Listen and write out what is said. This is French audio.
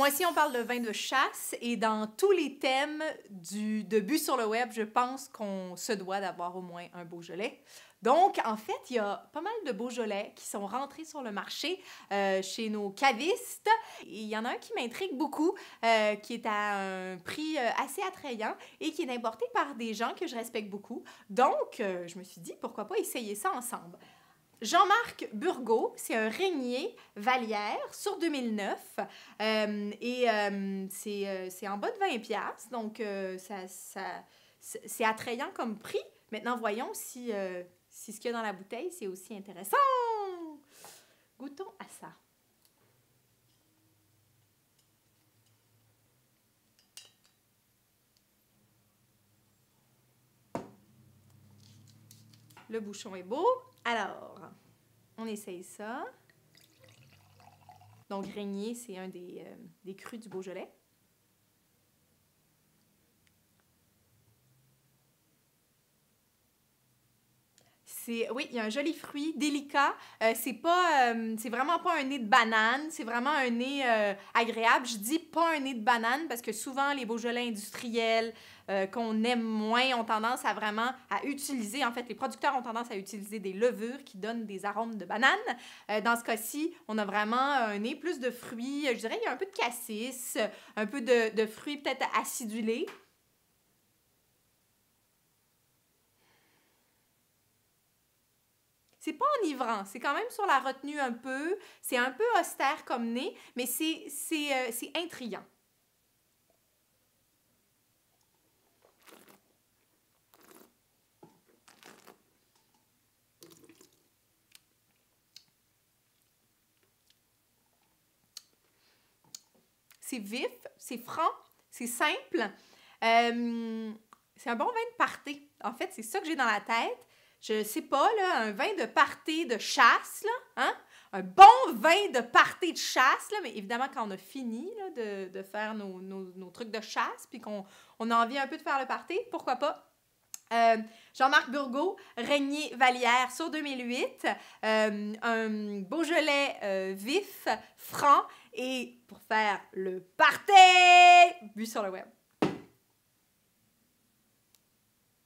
Ce mois-ci, on parle de vin de chasse et dans tous les thèmes de but sur le web, je pense qu'on se doit d'avoir au moins un Beaujolais. Donc, en fait, il y a pas mal de Beaujolais qui sont rentrés sur le marché chez nos cavistes. Et il y en a un qui m'intrigue beaucoup, qui est à un prix assez attrayant et qui est importé par des gens que je respecte beaucoup. Donc, je me suis dit, pourquoi pas essayer ça ensemble. Jean-Marc Burgot, c'est un Régnier Vallière sur 2009 c'est en bas de 20$, donc c'est attrayant comme prix. Maintenant, voyons si ce qu'il y a dans la bouteille, c'est aussi intéressant. Goûtons à ça. Le bouchon est beau. Alors, on essaye ça. Donc, Régnier, c'est un des crus du Beaujolais. Oui, il y a un joli fruit, délicat. C'est vraiment pas un nez de banane, c'est vraiment un nez agréable. Je dis pas un nez de banane parce que souvent, les Beaujolais industriels qu'on aime moins ont tendance à vraiment à utiliser, en fait, les producteurs ont tendance à utiliser des levures qui donnent des arômes de banane. Dans ce cas-ci, on a vraiment un nez plus de fruits. Je dirais qu'il y a un peu de cassis, un peu de fruits peut-être acidulés. C'est pas enivrant, c'est quand même sur la retenue un peu. C'est un peu austère comme nez, mais c'est intriguant. C'est vif, c'est franc, c'est simple. C'est un bon vin de party. En fait, c'est ça que j'ai dans la tête. Je sais pas, là, un vin de party de chasse, là, hein? Un bon vin de party de chasse, là, mais évidemment, quand on a fini là, de faire nos trucs de chasse, puis qu'on a envie un peu de faire le party, pourquoi pas? Jean-Marc Burgot, Régnier Vallière sur 2008, un Beaujolais vif, franc, et pour faire le party, bu sur le web.